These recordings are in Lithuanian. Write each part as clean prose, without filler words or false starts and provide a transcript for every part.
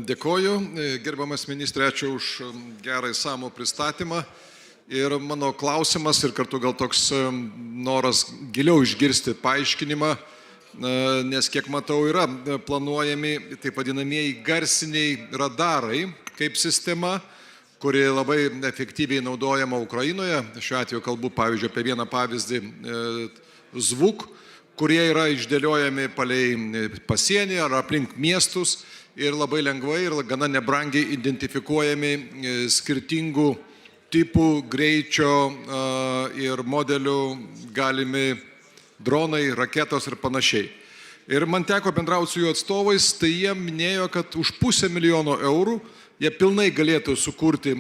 Dėkoju. Gerbiamas ministrė, ačiū už gerą išsamų pristatymą. Ir mano klausimas ir kartu gal toks noras giliau išgirsti paaiškinimą, nes kiek matau yra planuojami taip vadinamieji garsiniai radarai kaip sistema, kuri labai efektyviai naudojama Ukrainoje. Šiuo atveju kalbu, pavyzdžiui, apie vieną pavyzdį Zvuk, kurie yra išdėliojami palei pasienį ar aplink miestus ir labai lengvai ir gana nebrangiai identifikuojami skirtingų tipų, greičio ir modelių galimi dronai, raketos ir panašiai. Ir man teko bendrauti su jų atstovais, tai jie minėjo, kad už $500 000 jie pilnai galėtų sukurti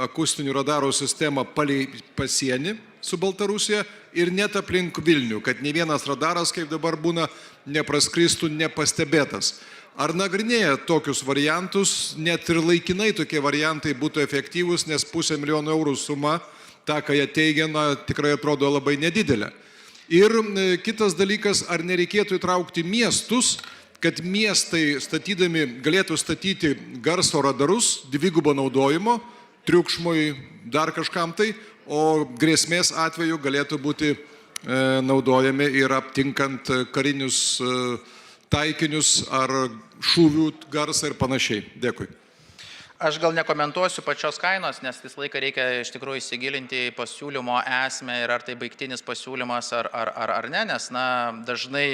akustinių radarų sistemą palei pasienį su Baltarusija ir net aplink Vilnių, kad ne vienas radaras, kaip dabar būna, nepraskristų nepastebėtas. Ar nagrinėja tokius variantus, net ir laikinai tokie variantai būtų efektyvūs, nes $500 000 suma, ta, ką jie teigia, tikrai atrodo labai nedidelė. Ir kitas dalykas, ar nereikėtų įtraukti miestus, kad miestai statydami galėtų statyti garso radarus dvigubo naudojimo, triukšmui, dar kažkam tai, o grėsmės atveju galėtų būti naudojami ir aptinkant karinius taikinius ar šūvių garsą ir panašiai. Dėkui. Aš gal nekomentuosiu pačios kainos, nes visą laiką reikia iš tikrųjų įsigilinti į pasiūlymo esmę ir ar tai baigtinis pasiūlymas ar ne, nes dažnai,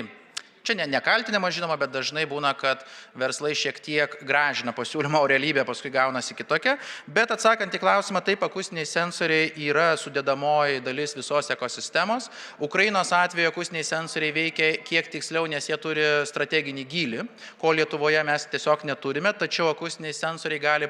čia nekaltinama žinoma, bet dažnai būna, kad verslai šiek tiek gražina pasiūlymą, o realybė paskui gaunasi kitokia. Bet atsakant į klausimą, taip, akustiniai sensoriai yra sudėdamoji dalis visos ekosistemos. Ukrainos atveju akustiniai sensoriai veikia kiek tiksliau, nes jie turi strateginį gylį, ko Lietuvoje mes tiesiog neturime, tačiau akustiniai sensoriai gali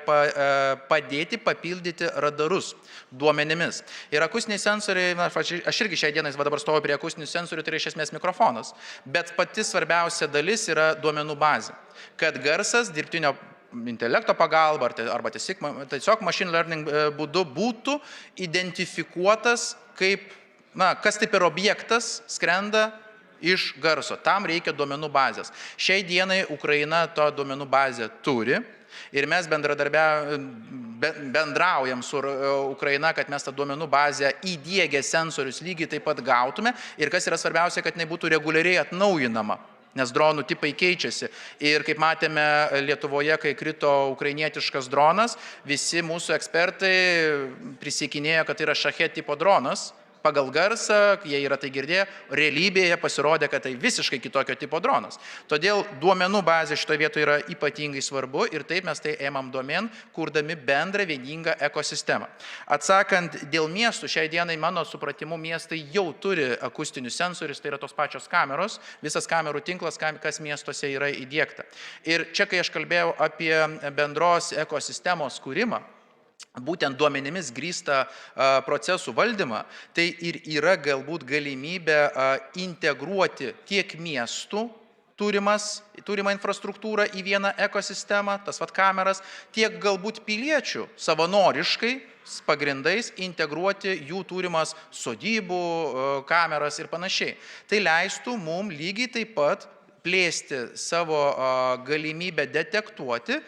padėti papildyti radarus duomenimis. Ir akustiniai sensoriai, aš irgi šiai dienai dabar stovu prie akustinių sensorių, tai yra iš esmės mikrofonas. Bet pati svarbiausia dalis yra duomenų bazė, kad garsas dirbtinio intelekto pagalba arba tiesiog machine learning būdu būtų identifikuotas kaip, kas taip ir objektas skrenda iš garso. Tam reikia duomenų bazės. Šiai dienai Ukraina to duomenų bazę turi ir mes bendraujam su Ukraina, kad mes tą duomenų bazę įdiegę sensorius lygiai taip pat gautume ir kas yra svarbiausia, kad jinai būtų reguliariai atnaujinama, nes dronų tipai keičiasi. Ir kaip matėme Lietuvoje, kai krito ukrainietiškas dronas, visi mūsų ekspertai prisiekinėjo, kad tai yra Shahed tipo dronas. Pagal garsą, jie yra tai girdėję, realybėje pasirodė, kad tai visiškai kitokio tipo dronas. Todėl duomenų bazė šitoje vietoje yra ypatingai svarbu ir taip mes tai ėmam domen, kurdami bendrą vieningą ekosistemą. Atsakant dėl miestų, šiai dienai mano supratimu miestai jau turi akustinius sensorius, tai yra tos pačios kameros, visas kamerų tinklas, kas miestuose yra įdiegta. Ir čia, kai aš kalbėjau apie bendros ekosistemos kūrimą, būtent duomenimis grįstą procesų valdymą, tai ir yra galbūt galimybė integruoti tiek miestų turimą infrastruktūrą į vieną ekosistemą, tas kameras, tiek galbūt piliečių savanoriškai pagrindais integruoti jų turimas sodybų, kameras ir panašiai. Tai leistų mums lygiai taip pat plėsti savo galimybę detektuoti,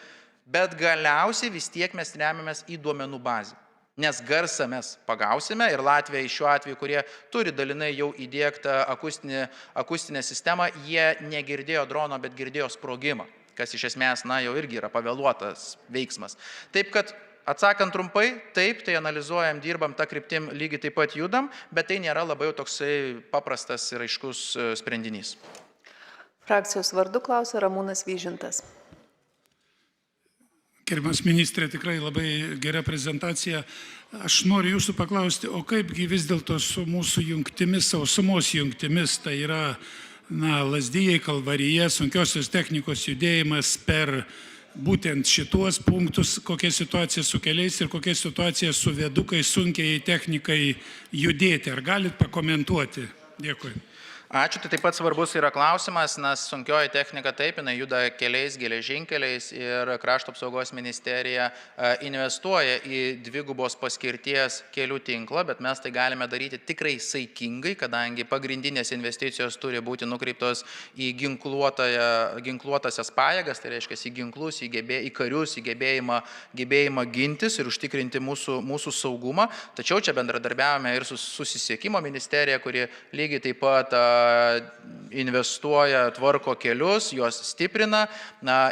bet galiausiai vis tiek mes remiamės į duomenų bazę. Nes garsą mes pagausime ir Latvijai šiuo atveju, kurie turi dalinai jau įdiegtą akustinę sistemą, jie negirdėjo drono, bet girdėjo sprogimą, kas iš esmės jau irgi yra pavėluotas veiksmas. Taip kad, atsakant trumpai, taip, tai analizuojam, dirbam, tą kryptim lygiai taip pat judam, bet tai nėra labai toksai paprastas ir aiškus sprendinys. Frakcijos vardu klausia Ramūnas Vyžintas. Gerbiamas ministrė, tikrai labai gera prezentacija. Aš noriu jūsų paklausti, o kaipgi vis dėlto su mūsų jungtimis, sausumos jungtimis, tai yra Lazdijai, Kalvarija, sunkiosios technikos judėjimas per būtent šituos punktus, kokia situacija su keliais ir kokia situacija su viadukai sunkiai technikai judėti. Ar galit pakomentuoti? Dėkui. Ačiū, tai taip pat svarbus yra klausimas, nes sunkioji technika taip, jinai juda keliais geležinkeliais ir Krašto apsaugos ministerija investuoja į dvigubos paskirties kelių tinklą, bet mes tai galime daryti tikrai saikingai, kadangi pagrindinės investicijos turi būti nukreiptos į ginkluotasias pajėgas, tai reiškia į ginklus, į karius, į gebėjimą gintis ir užtikrinti mūsų saugumą. Tačiau čia bendradarbiavome ir su susisiekimo ministerija, kuri lygiai taip pat investuoja, tvarko kelius, juos stiprina.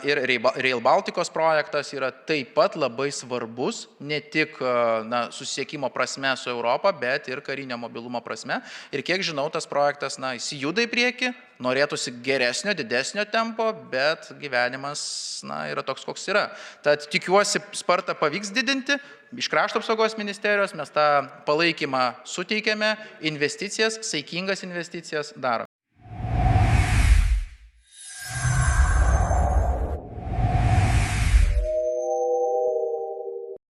Ir Rail Baltikos projektas yra taip pat labai svarbus, ne tik susisiekimo prasme su Europa, bet ir karinio mobilumo prasme. Ir kiek žinau, tas projektas jis juda į priekį, norėtųsi geresnio, didesnio tempo, bet gyvenimas yra toks, koks yra. Tad tikiuosi, spartą pavyks didinti. Iš Krašto apsaugos ministerijos mes tą palaikymą suteikėme, investicijas, saikingas investicijas darome.